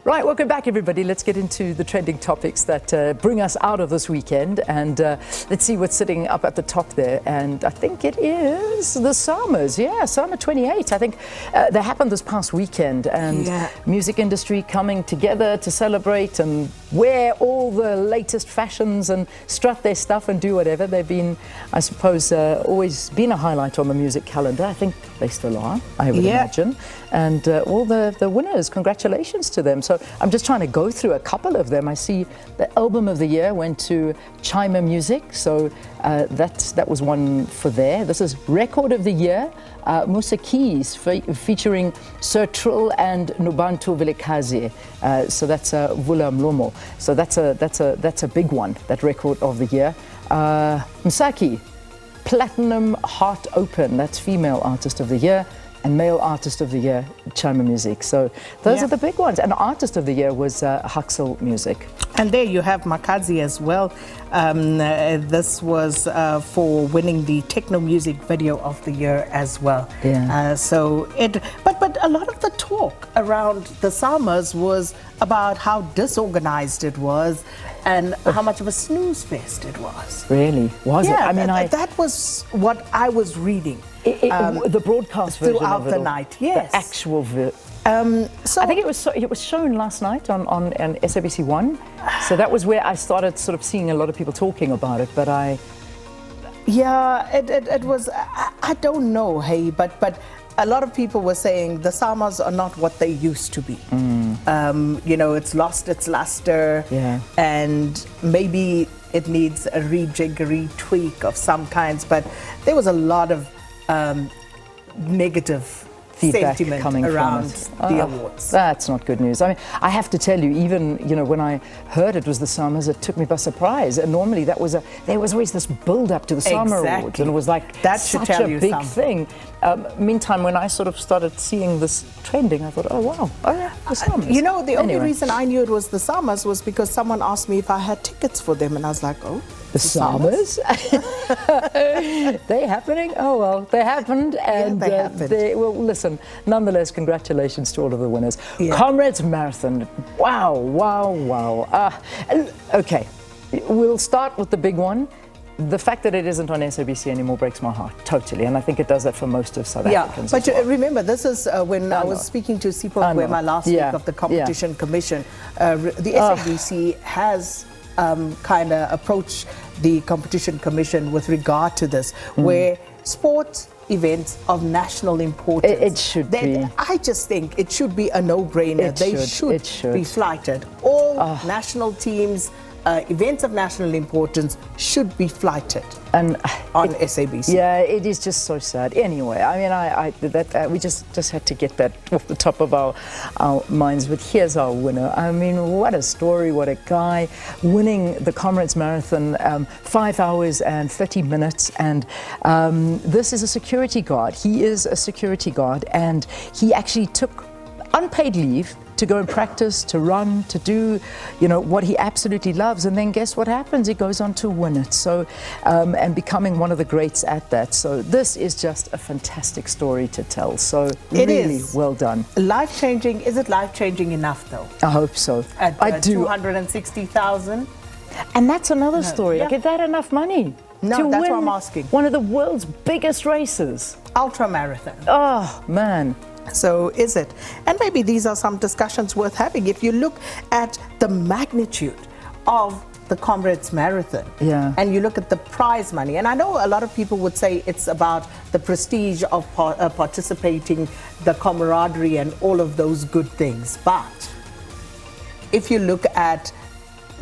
Right, welcome back everybody. Let's get into the trending topics that bring us out of this weekend, and let's see what's sitting up at the top there. And I think it is the SAMAs. Yeah, SAMA 28. I think they happened this past weekend, and music industry coming together to celebrate and wear all the latest fashions and strut their stuff and do whatever. They've been, I suppose, always been a highlight on the music calendar. I think they still are, I would imagine. And all the winners, congratulations to them. So I'm just trying to go through a couple of them. I see the album of the year went to Chima Music, so that was one for there. This is record of the year, Musa Keys featuring Sir Trill and Nubantu Vilekazi. So that's Vula Mlomo. So that's a big one, that record of the year. Msaki, Platinum Heart Open, that's female artist of the year. And male artist of the year, Chima Music. So those are the big ones. And artist of the year was Huxel Music. And there you have Makazi as well. This was for winning the techno music video of the year as well. But a lot of the talk around the SAMAs was about how disorganized it was and how much of a snooze fest it was. Really? Was it? I mean, that was what I was reading. The broadcast version throughout of it the night, yes. The actual so I think it was shown last night on SABC 1. So that was where I started sort of seeing a lot of people talking about it. But it was, I don't know, hey, but a lot of people were saying the SAMAs are not what they used to be. You know, it's lost its luster, and maybe it needs a rejig, retweak of some kinds. But there was a lot of negative feedback sentiment coming around from the awards. That's not good news. I mean, I have to tell you, even when I heard it was the SAMAs, it took me by surprise. And normally there was always this build up to the SAMA Awards, and it was like that such a big thing. Meantime, when I sort of started seeing this trending, I thought, oh wow, the SAMAs. You know, the only reason I knew it was the SAMAs was because someone asked me if I had tickets for them, and I was like, oh. The SAMAs? They happening? Oh well, they happened, and they happened. Well, listen. Nonetheless, congratulations to all of the winners. Comrades Marathon. Wow, wow, wow. Okay, we'll start with the big one. The fact that it isn't on SABC anymore breaks my heart totally, and I think it does that for most of South Africans. But remember, this is when I was speaking to Sipho Gwema last week of the Competition Commission. The SABC has kind of approach the Competition Commission with regard to this, where sports events of national importance. It should be. I just think it should be a no-brainer. They should be flighted. All national teams, events of national importance should be flighted on SABC. Yeah, it is just so sad. Anyway, I mean, we just had to get that off the top of our minds. But here's our winner. I mean, what a story! What a guy, winning the Comrades Marathon, 5 hours and 30 minutes. And this is a security guard. He is a security guard, and he actually took unpaid leave to go and practice, to run, to do, what he absolutely loves. And then guess what happens? He goes on to win it. So, and becoming one of the greats at that. So this is just a fantastic story to tell. So really well done. Life-changing. Is it life-changing enough though? I hope so. I do. 260,000. And that's another story. Like, is that enough money? No, that's what I'm asking. One of the world's biggest races. Ultra marathon. Oh, man. So is it? And maybe these are some discussions worth having. If you look at the magnitude of the Comrades Marathon and you look at the prize money, and I know a lot of people would say it's about the prestige of participating, the camaraderie and all of those good things. But if you look at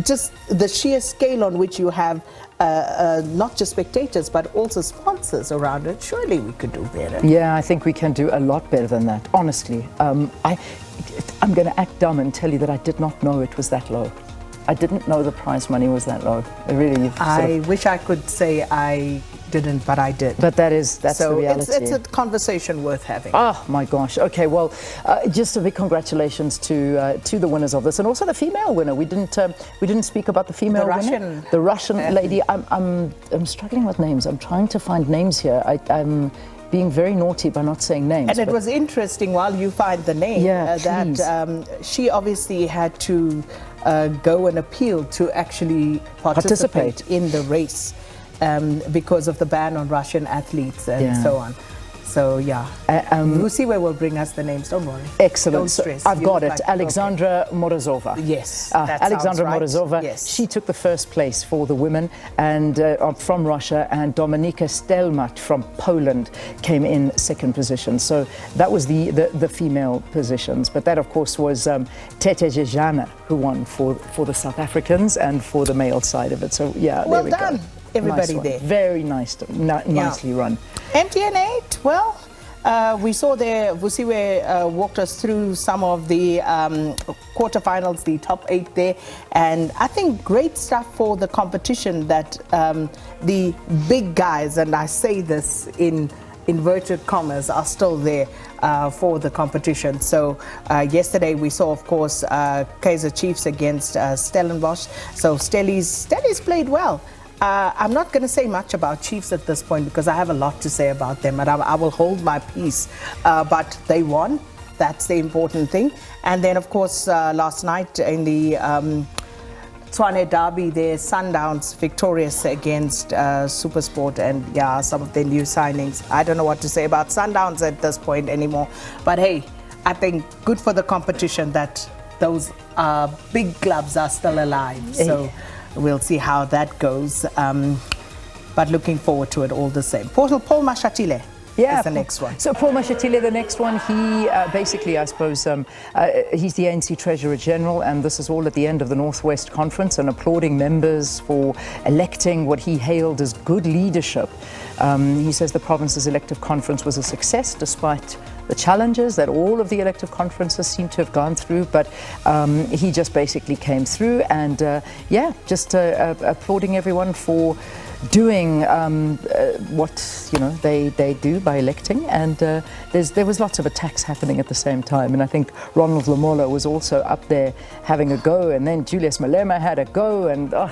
just the sheer scale on which you have not just spectators but also sponsors around it, surely we could do better. Yeah, I think we can do a lot better than that, honestly. I'm going to act dumb and tell you that I did not know it was that low. I didn't know the prize money was that low. I wish I could say I didn't, but I did. But that's the reality. It's a conversation worth having. Oh my gosh. Okay, well, just a big congratulations to the winners of this, and also the female winner. We didn't speak about the female winner. The Russian lady. I'm struggling with names. I'm trying to find names here. being very naughty by not saying names. And it was interesting, while you find the name, that she obviously had to go and appeal to actually participate in the race because of the ban on Russian athletes and so on. So yeah, Vusiwe will bring us the names, don't worry. Excellent. Don't stress. I've got it. Alexandra Morozova. Yes, Alexandra right. Morozova. Yes. She took the first place for the women, and from Russia, and Dominika Stelmat from Poland came in second position. So that was the female positions. But that, of course, was Tete Jejana who won for the South Africans and for the male side of it. So yeah, well there we done, go. everybody nice there. Very nice, nicely run. MTN 8, well, we saw there, Vusiwe walked us through some of the quarterfinals, the top 8 there, and I think great stuff for the competition that the big guys, and I say this in inverted commas, are still there for the competition. So yesterday we saw, of course, Kaizer Chiefs against Stellenbosch. So Stellies played well. I'm not going to say much about Chiefs at this point because I have a lot to say about them, and I will hold my peace. But they won. That's the important thing. And then, of course, last night in the Tshwane Derby, their Sundowns victorious against SuperSport, and yeah, some of their new signings. I don't know what to say about Sundowns at this point anymore. But hey, I think good for the competition that those big clubs are still alive. So we'll see how that goes, but looking forward to it all the same. Paul Mashatile is the next one. So Paul Mashatile, the next one, he basically, I suppose, he's the ANC Treasurer General, and this is all at the end of the Northwest Conference, and applauding members for electing what he hailed as good leadership. He says the province's elective conference was a success despite the challenges that all of the elective conferences seem to have gone through, but he just basically came through, and just applauding everyone for doing what they do by electing, and there was lots of attacks happening at the same time, and I think Ronald Lamola was also up there having a go, and then Julius Malema had a go, and there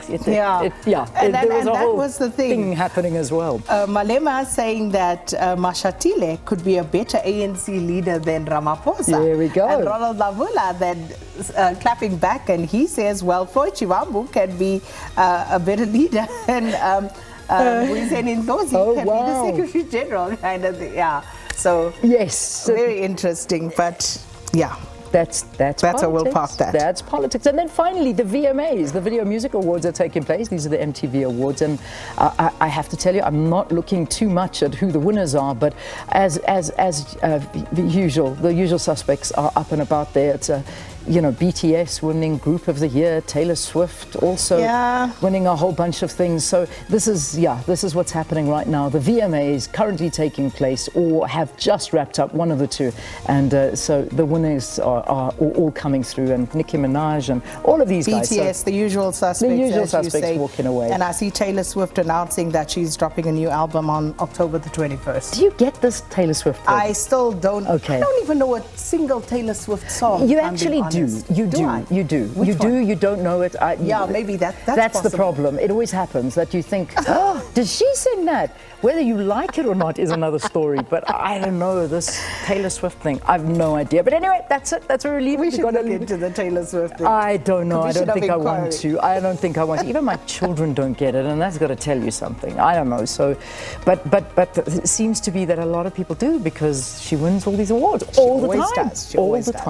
was a whole thing happening as well. Malema saying that Mashatile could be a better ANC leader than Ramaphosa. There we go. And Ronald Lamola then clapping back, and he says, well, Floyd Chivambu can be a better leader than Mboiseni Ndlozi can be the Secretary General, kind of thing. Yeah. So yes, very interesting, but yeah. That's how we'll park that. That's politics. And then finally, the VMAs, the Video Music Awards, are taking place. These are the MTV Awards, and I have to tell you, I'm not looking too much at who the winners are, but as the usual suspects are up and about there. It's BTS winning Group of the Year, Taylor Swift also winning a whole bunch of things. So this is what's happening right now. The VMAs currently taking place or have just wrapped up, one of the two, and so the winners are all coming through, and Nicki Minaj and all of these guys. BTS, so the usual suspects walking away. And I see Taylor Swift announcing that she's dropping a new album on October the 21st. Do you get this Taylor Swift thing? I still don't. Okay. I don't even know a single Taylor Swift song. You actually do. You do. You don't know it. Maybe that's the problem. It always happens that you think, oh, did she sing that? Whether you like it or not is another story. But I don't know, this Taylor Swift thing. I've no idea. But anyway, that's it. That's where we're leaving. We should look into the Taylor Swift thing. I don't know. I don't think I want to. I don't think I want to. Even my children don't get it, and that's got to tell you something. I don't know. So, but it seems to be that a lot of people do, because she wins all these awards all the time. She always does.